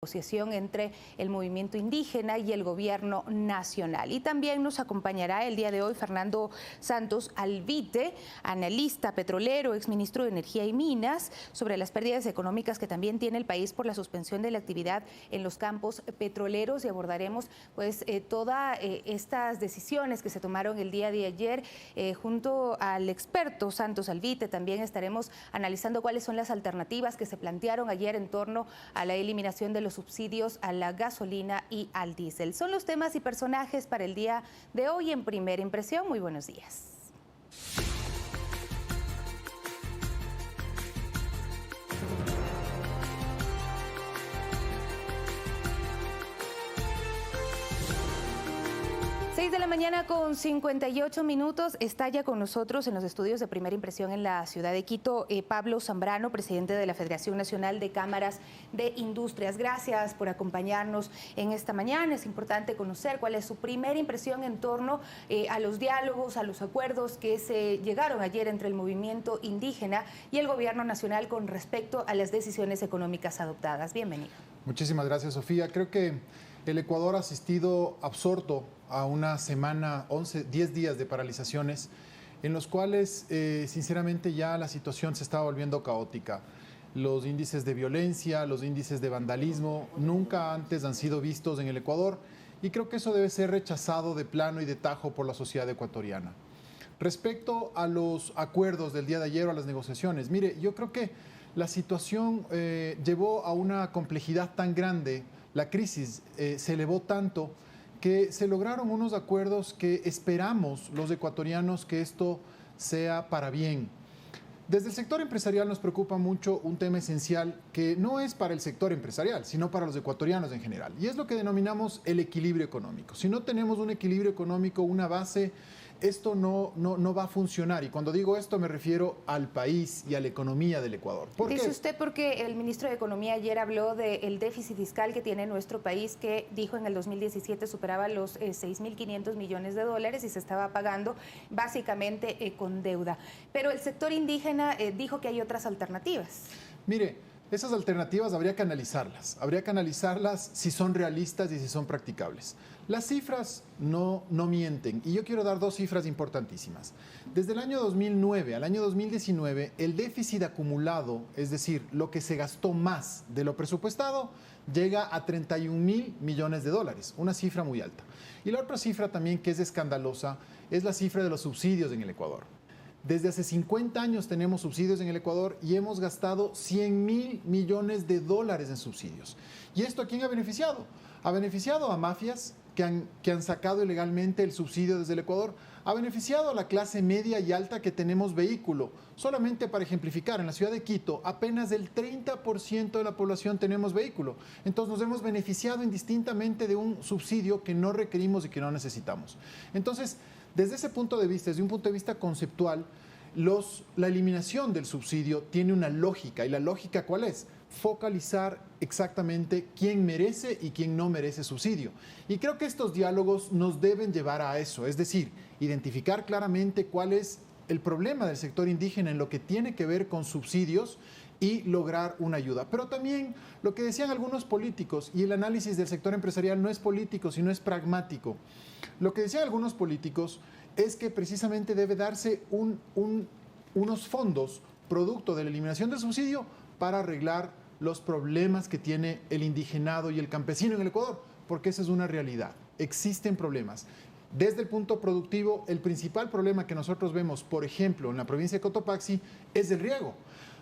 Negociación entre el movimiento indígena y el gobierno nacional. Y también nos acompañará el día de hoy Fernando Santos Alvite, analista petrolero, exministro de Energía y Minas, sobre las pérdidas económicas que también tiene el país por la suspensión de la actividad en los campos petroleros, y abordaremos pues todas estas decisiones que se tomaron el día de ayer junto al experto Santos Alvite. También estaremos analizando cuáles son las alternativas que se plantearon ayer en torno a la eliminación de los subsidios a la gasolina y al diésel. Son los temas y personajes para el día de hoy en Primera Impresión. Muy buenos días. 6 de la mañana con 58 minutos. Está ya con nosotros en los estudios de Primera Impresión en la ciudad de Quito, Pablo Zambrano, presidente de la Federación Nacional de Cámaras de Industrias. Gracias por acompañarnos en esta mañana. Es importante conocer cuál es su primera impresión en torno a los diálogos, a los acuerdos que se llegaron ayer entre el movimiento indígena y el gobierno nacional con respecto a las decisiones económicas adoptadas. Bienvenido. Muchísimas gracias, Sofía. Creo que el Ecuador ha asistido absorto a una semana, 10 días de paralizaciones, en los cuales, sinceramente, ya la situación se estaba volviendo caótica. Los índices de violencia, los índices de vandalismo, nunca antes han sido vistos en el Ecuador, y creo que eso debe ser rechazado de plano y de tajo por la sociedad ecuatoriana. Respecto a los acuerdos del día de ayer o a las negociaciones, mire, yo creo que la situación llevó a una complejidad tan grande, la crisis se elevó tanto que se lograron unos acuerdos que esperamos los ecuatorianos que esto sea para bien. Desde el sector empresarial nos preocupa mucho un tema esencial que no es para el sector empresarial, sino para los ecuatorianos en general, y es lo que denominamos el equilibrio económico. Si no tenemos un equilibrio económico, una base, esto no va a funcionar. Y cuando digo esto me refiero al país y a la economía del Ecuador. ¿Por qué? Dice usted porque el ministro de Economía ayer habló del déficit fiscal que tiene nuestro país, que dijo en el 2017 superaba los 6.500 millones de dólares y se estaba pagando básicamente con deuda. Pero el sector indígena dijo que hay otras alternativas. Mire, esas alternativas habría que analizarlas si son realistas y si son practicables. Las cifras no mienten, y yo quiero dar dos cifras importantísimas. Desde el año 2009 al año 2019, el déficit acumulado, es decir, lo que se gastó más de lo presupuestado, llega a 31.000 millones de dólares, una cifra muy alta. Y la otra cifra también que es escandalosa es la cifra de los subsidios en el Ecuador. Desde hace 50 años tenemos subsidios en el Ecuador y hemos gastado 100.000 millones de dólares en subsidios. ¿Y esto a quién ha beneficiado? Ha beneficiado a mafias que han sacado ilegalmente el subsidio desde el Ecuador, ha beneficiado a la clase media y alta que tenemos vehículo. Solamente para ejemplificar, en la ciudad de Quito apenas el 30% de la población tenemos vehículo. Entonces nos hemos beneficiado indistintamente de un subsidio que no requerimos y que no necesitamos. Entonces, desde ese punto de vista, desde un punto de vista conceptual, la eliminación del subsidio tiene una lógica. ¿Y la lógica cuál es? Focalizar exactamente quién merece y quién no merece subsidio. Y creo que estos diálogos nos deben llevar a eso, es decir, identificar claramente cuál es el problema del sector indígena en lo que tiene que ver con subsidios y lograr una ayuda. Pero también lo que decían algunos políticos, y el análisis del sector empresarial no es político, sino es pragmático. Lo que decían algunos políticos es que precisamente debe darse unos fondos producto de la eliminación del subsidio para arreglar los problemas que tiene el indigenado y el campesino en el Ecuador, porque esa es una realidad. Existen problemas. Desde el punto productivo, el principal problema que nosotros vemos, por ejemplo, en la provincia de Cotopaxi, es el riego.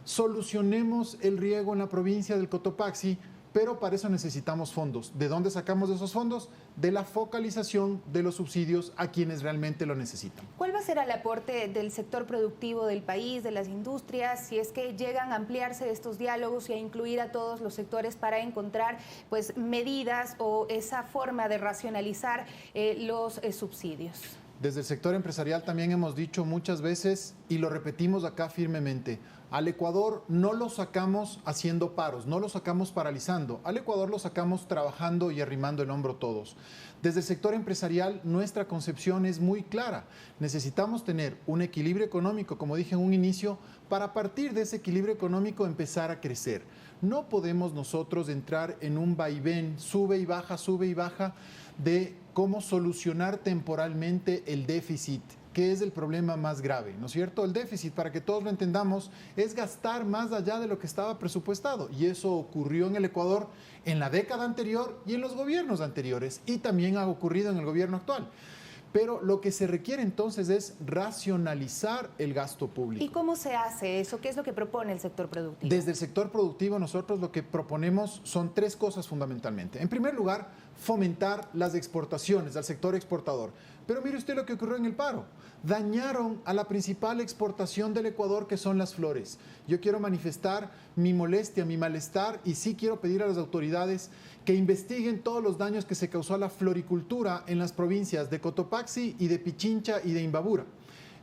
Solucionemos el riego en la provincia del Cotopaxi, pero para eso necesitamos fondos. ¿De dónde sacamos esos fondos? De la focalización de los subsidios a quienes realmente lo necesitan. ¿Cuál va a ser el aporte del sector productivo del país, de las industrias, si es que llegan a ampliarse estos diálogos y a incluir a todos los sectores para encontrar pues medidas o esa forma de racionalizar los subsidios? Desde el sector empresarial también hemos dicho muchas veces, y lo repetimos acá firmemente, al Ecuador no lo sacamos haciendo paros, no lo sacamos paralizando, al Ecuador lo sacamos trabajando y arrimando el hombro todos. Desde el sector empresarial nuestra concepción es muy clara, necesitamos tener un equilibrio económico, como dije en un inicio, para a partir de ese equilibrio económico empezar a crecer. No podemos nosotros entrar en un vaivén, sube y baja, de cómo solucionar temporalmente el déficit, que es el problema más grave, ¿no es cierto? El déficit, para que todos lo entendamos, es gastar más allá de lo que estaba presupuestado. Y eso ocurrió en el Ecuador en la década anterior y en los gobiernos anteriores, y también ha ocurrido en el gobierno actual. Pero lo que se requiere entonces es racionalizar el gasto público. ¿Y cómo se hace eso? ¿Qué es lo que propone el sector productivo? Desde el sector productivo nosotros lo que proponemos son tres cosas fundamentalmente. En primer lugar, fomentar las exportaciones al sector exportador. Pero mire usted lo que ocurrió en el paro. Dañaron a la principal exportación del Ecuador, que son las flores. Yo quiero manifestar mi molestia, mi malestar, y sí quiero pedir a las autoridades que investiguen todos los daños que se causó a la floricultura en las provincias de Cotopaxi y de Pichincha y de Imbabura.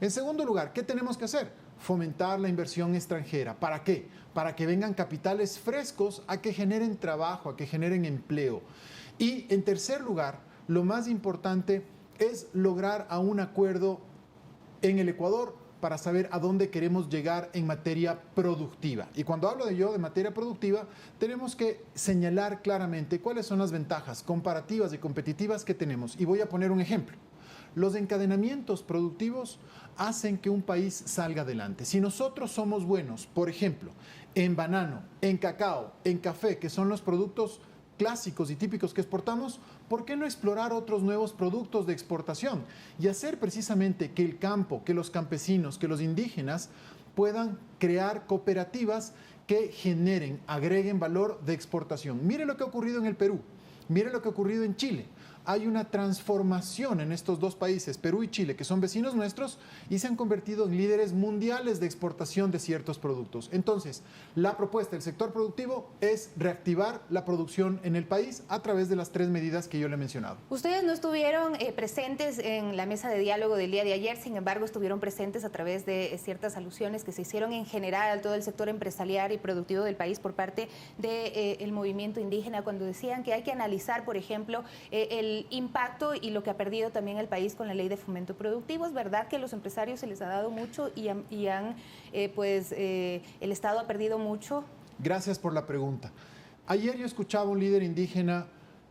En segundo lugar, ¿qué tenemos que hacer? Fomentar la inversión extranjera. ¿Para qué? Para que vengan capitales frescos a que generen trabajo, a que generen empleo. Y en tercer lugar, lo más importante es lograr a un acuerdo en el Ecuador para saber a dónde queremos llegar en materia productiva. Y cuando hablo de materia productiva, tenemos que señalar claramente cuáles son las ventajas comparativas y competitivas que tenemos. Y voy a poner un ejemplo. Los encadenamientos productivos hacen que un país salga adelante. Si nosotros somos buenos, por ejemplo, en banano, en cacao, en café, que son los productos clásicos y típicos que exportamos, ¿por qué no explorar otros nuevos productos de exportación y hacer precisamente que el campo, que los campesinos, que los indígenas puedan crear cooperativas que generen, agreguen valor de exportación? Mire lo que ha ocurrido en el Perú, mire lo que ha ocurrido en Chile. Hay una transformación en estos dos países, Perú y Chile, que son vecinos nuestros y se han convertido en líderes mundiales de exportación de ciertos productos. Entonces, la propuesta del sector productivo es reactivar la producción en el país a través de las tres medidas que yo le he mencionado. Ustedes no estuvieron presentes en la mesa de diálogo del día de ayer, sin embargo, estuvieron presentes a través de ciertas alusiones que se hicieron en general a todo el sector empresarial y productivo del país por parte del movimiento indígena, cuando decían que hay que analizar, por ejemplo, el impacto y lo que ha perdido también el país con la ley de fomento productivo. Es verdad que a los empresarios se les ha dado mucho y el Estado ha perdido mucho. Gracias por la pregunta. Ayer yo escuchaba a un líder indígena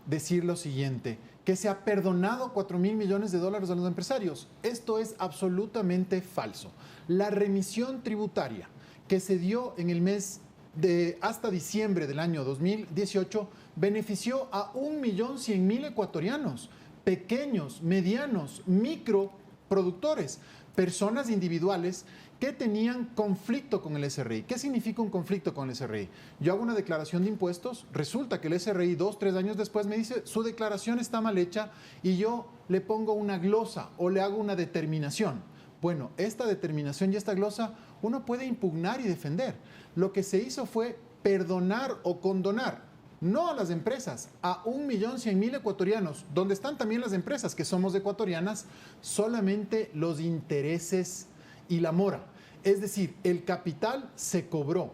decir lo siguiente, que se ha perdonado 4.000 millones de dólares a los empresarios. Esto es absolutamente falso. La remisión tributaria que se dio en el mes de hasta diciembre del año 2018 benefició a 1.100.000 ecuatorianos, pequeños, medianos, microproductores, personas individuales que tenían conflicto con el SRI. ¿Qué significa un conflicto con el SRI? Yo hago una declaración de impuestos, resulta que el SRI 2, 3 años después me dice su declaración está mal hecha y yo le pongo una glosa o le hago una determinación. Bueno, esta determinación y esta glosa uno puede impugnar y defender. Lo que se hizo fue perdonar o condonar, no a las empresas, a 1.100.000 ecuatorianos, donde están también las empresas que somos ecuatorianas, solamente los intereses y la mora. Es decir, el capital se cobró.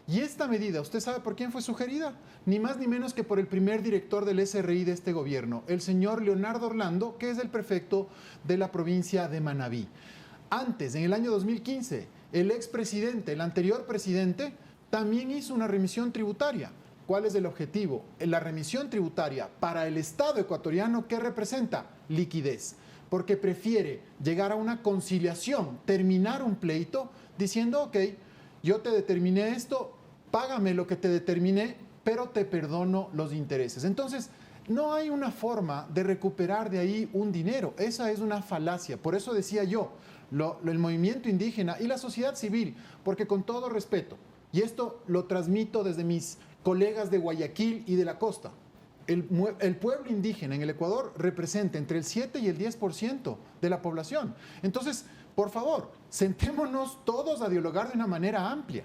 Y esta medida, ¿usted sabe por quién fue sugerida? Ni más ni menos que por el primer director del SRI de este gobierno, el señor Leonardo Orlando, que es el prefecto de la provincia de Manabí. Antes, en el año 2015, el expresidente, el anterior presidente, también hizo una remisión tributaria. ¿Cuál es el objetivo? La remisión tributaria para el Estado ecuatoriano, ¿qué representa? Liquidez. Porque prefiere llegar a una conciliación, terminar un pleito, diciendo, ok, yo te determiné esto, págame lo que te determiné, pero te perdono los intereses. Entonces, no hay una forma de recuperar de ahí un dinero. Esa es una falacia. Por eso decía yo, el movimiento indígena y la sociedad civil, porque con todo respeto, y esto lo transmito desde mis colegas de Guayaquil y de la costa, el pueblo indígena en el Ecuador representa entre el 7 y el 10% de la población. Entonces, por favor, sentémonos todos a dialogar de una manera amplia.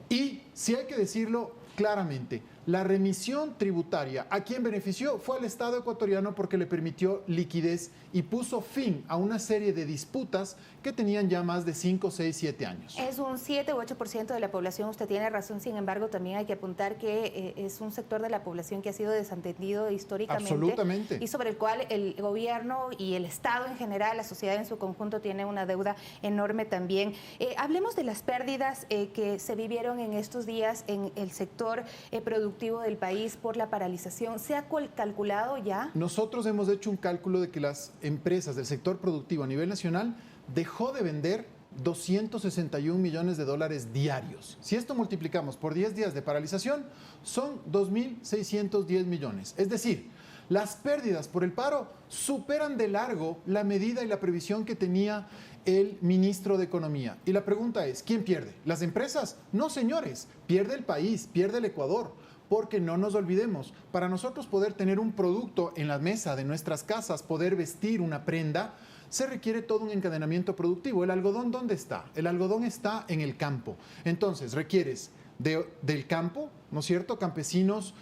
Y si hay que decirlo claramente, La remisión tributaria, ¿a quién benefició? Fue al Estado ecuatoriano porque le permitió liquidez y puso fin a una serie de disputas que tenían ya más de 5, 6, 7 años. Es un 7 u 8% de la población, usted tiene razón, sin embargo, también hay que apuntar que es un sector de la población que ha sido desatendido históricamente. Absolutamente. Y sobre el cual el gobierno y el Estado en general, la sociedad en su conjunto, tiene una deuda enorme también. Hablemos de las pérdidas que se vivieron en estos días en el sector productivo del país por la paralización. ¿Se ha calculado ya? Nosotros hemos hecho un cálculo de que las empresas del sector productivo a nivel nacional dejó de vender 261 millones de dólares diarios. Si esto multiplicamos por 10 días de paralización, son 2.610 millones. Es decir, las pérdidas por el paro superan de largo la medida y la previsión que tenía el ministro de Economía. Y la pregunta es, ¿quién pierde? ¿Las empresas? No, señores, pierde el país, pierde el Ecuador. Porque no nos olvidemos, para nosotros poder tener un producto en la mesa de nuestras casas, poder vestir una prenda, se requiere todo un encadenamiento productivo. ¿El algodón dónde está? El algodón está en el campo. Entonces, requieres del campo, ¿no es cierto? Campesinos,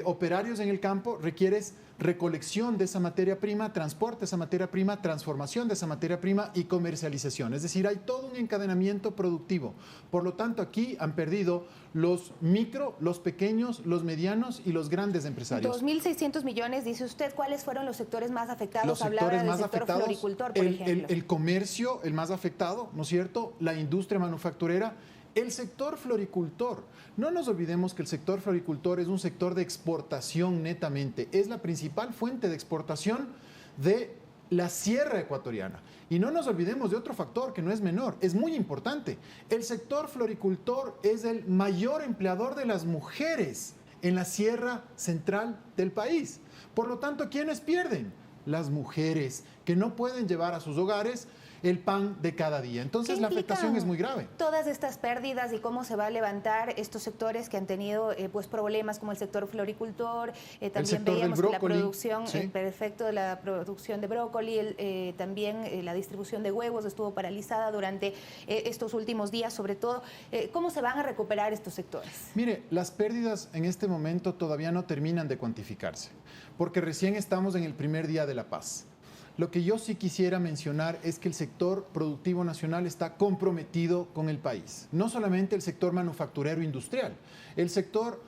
operarios en el campo, requieres recolección de esa materia prima, transporte de esa materia prima, transformación de esa materia prima y comercialización. Es decir, hay todo un encadenamiento productivo. Por lo tanto, aquí han perdido los micro, los pequeños, los medianos y los grandes empresarios. 2.600 millones, dice usted. ¿Cuáles fueron los sectores más afectados? Los sectores más sector afectados, floricultor, por ejemplo. El comercio, el más afectado, ¿no es cierto? La industria manufacturera. El sector floricultor. No nos olvidemos que el sector floricultor es un sector de exportación netamente. Es la principal fuente de exportación de la sierra ecuatoriana. Y no nos olvidemos de otro factor que no es menor, es muy importante. El sector floricultor es el mayor empleador de las mujeres en la sierra central del país. Por lo tanto, ¿quiénes pierden? Las mujeres, que no pueden llevar a sus hogares el pan de cada día. Entonces la afectación es muy grave. Todas estas pérdidas y cómo se va a levantar estos sectores que han tenido pues problemas como el sector floricultor, también veíamos que la producción, sí, perfecto, la producción de brócoli, también la distribución de huevos estuvo paralizada durante estos últimos días, sobre todo. ¿Cómo se van a recuperar estos sectores? Mire, las pérdidas en este momento todavía no terminan de cuantificarse, porque recién estamos en el primer día de la paz. Lo que yo sí quisiera mencionar es que el sector productivo nacional está comprometido con el país. No solamente el sector manufacturero industrial, el sector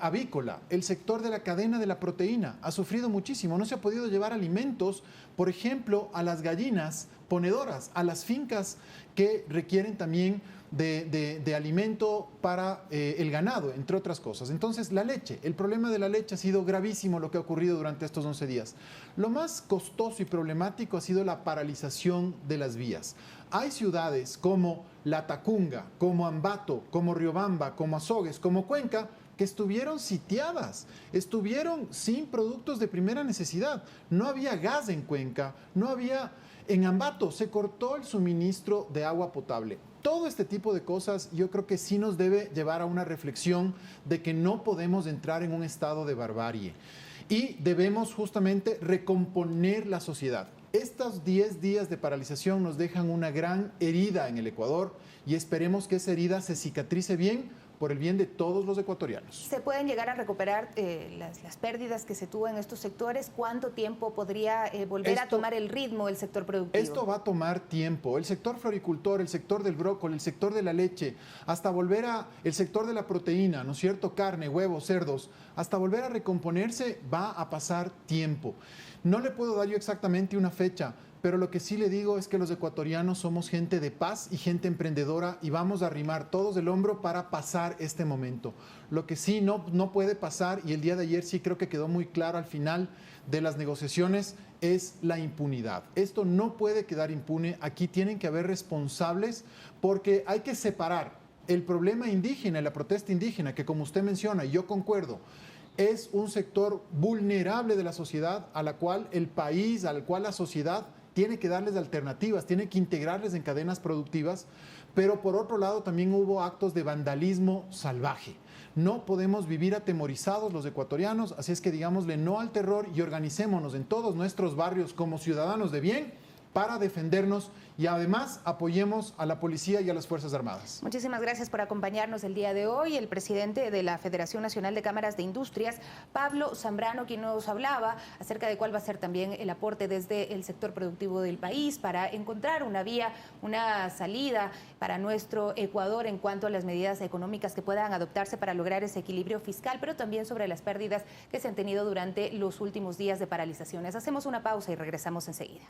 avícola, el sector de la cadena de la proteína ha sufrido muchísimo. No se ha podido llevar alimentos, por ejemplo, a las gallinas ponedoras, a las fincas que requieren también de alimento para el ganado, entre otras cosas. Entonces, la leche, el problema de la leche ha sido gravísimo lo que ha ocurrido durante estos 11 días. Lo más costoso y problemático ha sido la paralización de las vías. Hay ciudades como La Tacunga, como Ambato, como Riobamba, como Azogues, como Cuenca, que estuvieron sitiadas, estuvieron sin productos de primera necesidad. No había gas en Cuenca, no había... En Ambato se cortó el suministro de agua potable. Todo este tipo de cosas yo creo que sí nos debe llevar a una reflexión de que no podemos entrar en un estado de barbarie y debemos justamente recomponer la sociedad. Estos 10 días de paralización nos dejan una gran herida en el Ecuador y esperemos que esa herida se cicatrice bien por el bien de todos los ecuatorianos. ¿Se pueden llegar a recuperar las pérdidas que se tuvo en estos sectores? ¿Cuánto tiempo podría volver a tomar el ritmo el sector productivo? Esto va a tomar tiempo. El sector floricultor, el sector del brócoli, el sector de la leche, hasta volver a el sector de la proteína, ¿no es cierto? Carne, huevos, cerdos, hasta volver a recomponerse va a pasar tiempo. No le puedo dar yo exactamente una fecha, pero lo que sí le digo es que los ecuatorianos somos gente de paz y gente emprendedora y vamos a arrimar todos el hombro para pasar este momento. Lo que sí no puede pasar, y el día de ayer sí creo que quedó muy claro al final de las negociaciones, es la impunidad. Esto no puede quedar impune. Aquí tienen que haber responsables porque hay que separar el problema indígena y la protesta indígena, que como usted menciona, y yo concuerdo, es un sector vulnerable de la sociedad a la cual el país, al cual la sociedad tiene que darles alternativas, tiene que integrarles en cadenas productivas, pero por otro lado también hubo actos de vandalismo salvaje. No podemos vivir atemorizados los ecuatorianos, así es que digámosle no al terror y organicémonos en todos nuestros barrios como ciudadanos de bien para defendernos y además apoyemos a la policía y a las Fuerzas Armadas. Muchísimas gracias por acompañarnos el día de hoy. El presidente de la Federación Nacional de Cámaras de Industrias, Pablo Zambrano, quien nos hablaba acerca de cuál va a ser también el aporte desde el sector productivo del país para encontrar una vía, una salida para nuestro Ecuador en cuanto a las medidas económicas que puedan adoptarse para lograr ese equilibrio fiscal, pero también sobre las pérdidas que se han tenido durante los últimos días de paralizaciones. Hacemos una pausa y regresamos enseguida.